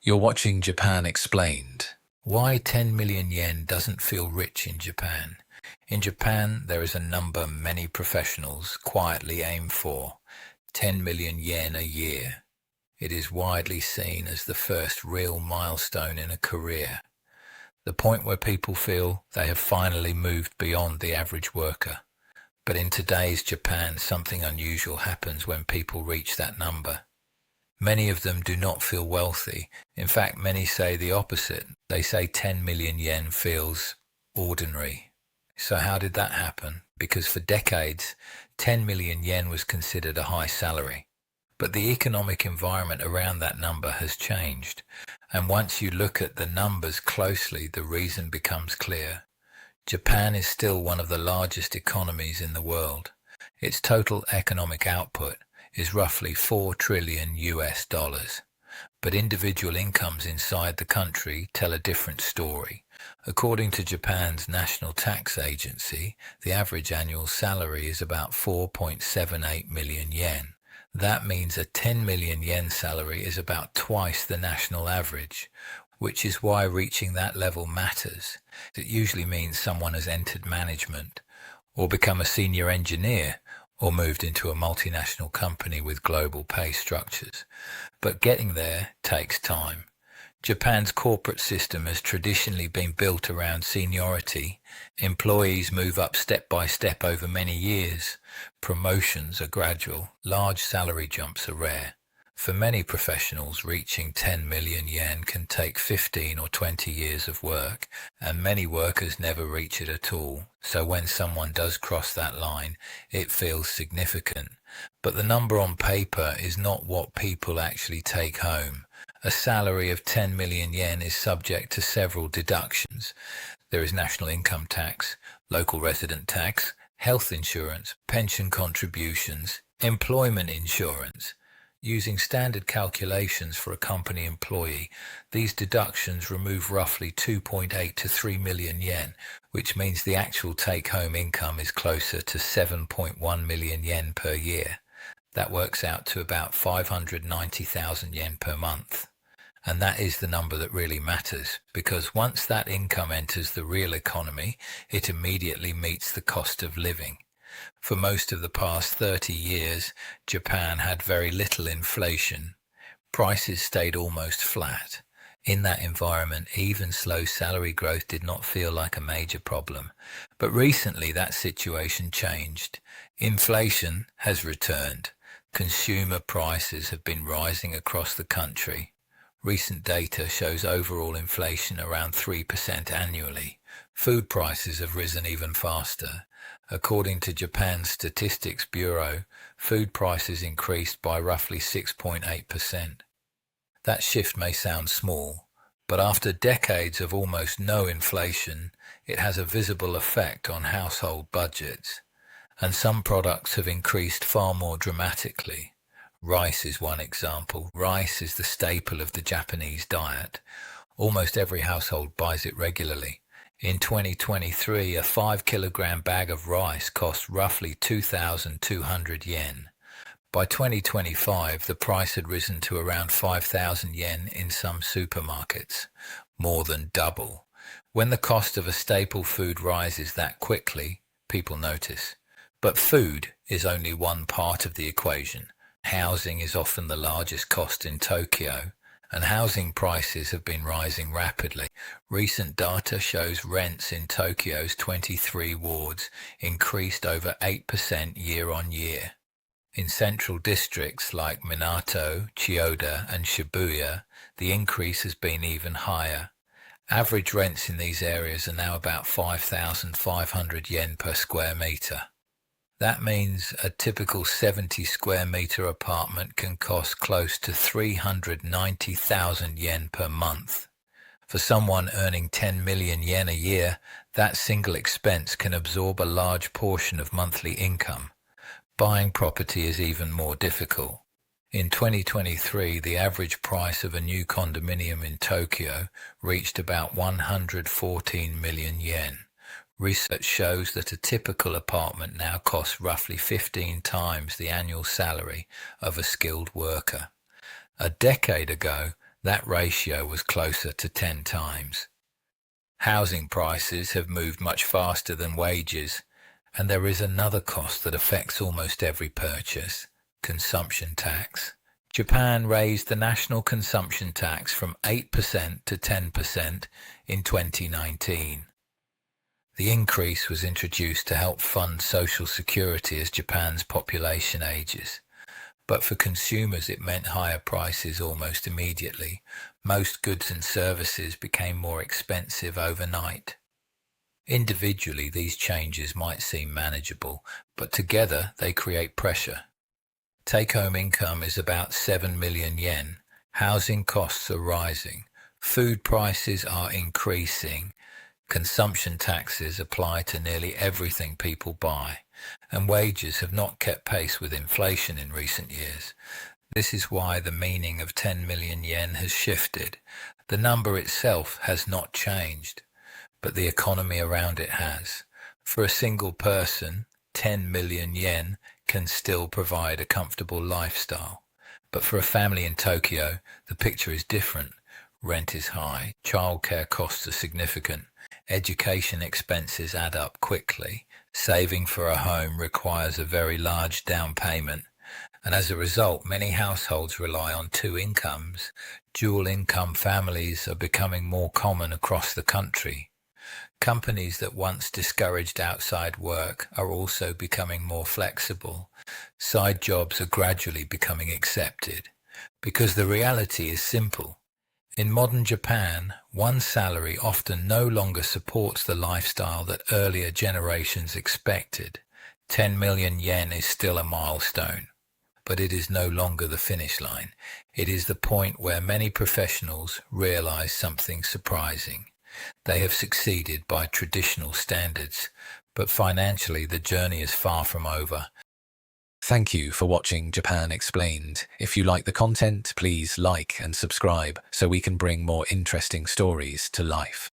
You're watching Japan Explained. Why 10 million yen doesn't feel rich in Japan. In Japan, there is a number many professionals quietly aim for, 10 million yen a year. It is widely seen as the first real milestone in a career, the point where people feel they have finally moved beyond the average worker. But in today's Japan, something unusual happens when people reach that number. Many of them do not feel wealthy. In fact, many say the opposite. They say 10 million yen feels ordinary. So how did that happen? Because for decades, 10 million yen was considered a high salary. But the economic environment around that number has changed. And once you look at the numbers closely, the reason becomes clear. Japan is still one of the largest economies in the world. Its total economic output is roughly 4 trillion US dollars. But individual incomes inside the country tell a different story. According to Japan's National Tax Agency, the average annual salary is about 4.78 million yen. That means a 10 million yen salary is about twice the national average, which is why reaching that level matters. It usually means someone has entered management, or become a senior engineer, or moved into a multinational company with global pay structures. But getting there takes time. Japan's corporate system has traditionally been built around seniority. Employees move up step by step over many years. Promotions are gradual. Large salary jumps are rare. For many professionals, reaching 10 million yen can take 15 or 20 years of work, and many workers never reach it at all. So when someone does cross that line, it feels significant. But the number on paper is not what people actually take home. A salary of 10 million yen is subject to several deductions. There is national income tax, local resident tax, health insurance, pension contributions, employment insurance. Using standard calculations for a company employee, these deductions remove roughly 2.8 to 3 million yen, which means the actual take-home income is closer to 7.1 million yen per year. That works out to about 590,000 yen per month. And that is the number that really matters, because once that income enters the real economy, it immediately meets the cost of living. For most of the past 30 years, Japan had very little inflation. Prices stayed almost flat. In that environment, even slow salary growth did not feel like a major problem. But recently that situation changed. Inflation has returned. Consumer prices have been rising across the country. Recent data shows overall inflation around 3% annually. Food prices have risen even faster. According to Japan's Statistics Bureau, food prices increased by roughly 6.8%. That shift may sound small, but after decades of almost no inflation, it has a visible effect on household budgets. And some products have increased far more dramatically. Rice is one example. Rice is the staple of the Japanese diet. Almost every household buys it regularly. In 2023, a 5-kilogram bag of rice cost roughly 2,200 yen. By 2025, the price had risen to around 5,000 yen in some supermarkets, more than double. When the cost of a staple food rises that quickly, people notice. But food is only one part of the equation. Housing is often the largest cost in Tokyo, and housing prices have been rising rapidly. Recent data shows rents in Tokyo's 23 wards increased over 8% year on year. In central districts like Minato, Chiyoda, and Shibuya, the increase has been even higher. Average rents in these areas are now about 5,500 yen per square meter. That means a typical 70 square meter apartment can cost close to 390,000 yen per month. For someone earning 10 million yen a year, that single expense can absorb a large portion of monthly income. Buying property is even more difficult. In 2023, the average price of a new condominium in Tokyo reached about 114 million yen. Research shows that a typical apartment now costs roughly 15 times the annual salary of a skilled worker. A decade ago, That ratio was closer to 10 times. Housing prices have moved much faster than wages, and there is another cost that affects almost every purchase: consumption tax. Japan raised the national consumption tax from 8% to 10% in 2019. The increase was introduced to help fund social security as Japan's population ages. But for consumers, it meant higher prices almost immediately. Most goods and services became more expensive overnight. Individually, these changes might seem manageable, but together they create pressure. Take-home income is about 7 million yen. Housing costs are rising. Food prices are increasing. Consumption taxes apply to nearly everything people buy, and wages have not kept pace with inflation in recent years. This is why the meaning of 10 million yen has shifted. The number itself has not changed, but the economy around it has. For a single person, 10 million yen can still provide a comfortable lifestyle. But for a family in Tokyo, the picture is different. Rent is high, childcare costs are significant, education expenses add up quickly, saving for a home requires a very large down payment, and as a result, many households rely on two incomes. Dual income families are becoming more common across the country. Companies that once discouraged outside work are also becoming more flexible. Side jobs are gradually becoming accepted, because the reality is simple. In modern Japan, one salary often no longer supports the lifestyle that earlier generations expected. 10 million yen is still a milestone, but it is no longer the finish line. It is the point where many professionals realize something surprising. They have succeeded by traditional standards, but financially the journey is far from over. Thank you for watching Japan Explained. If you like the content, please like and subscribe so we can bring more interesting stories to life.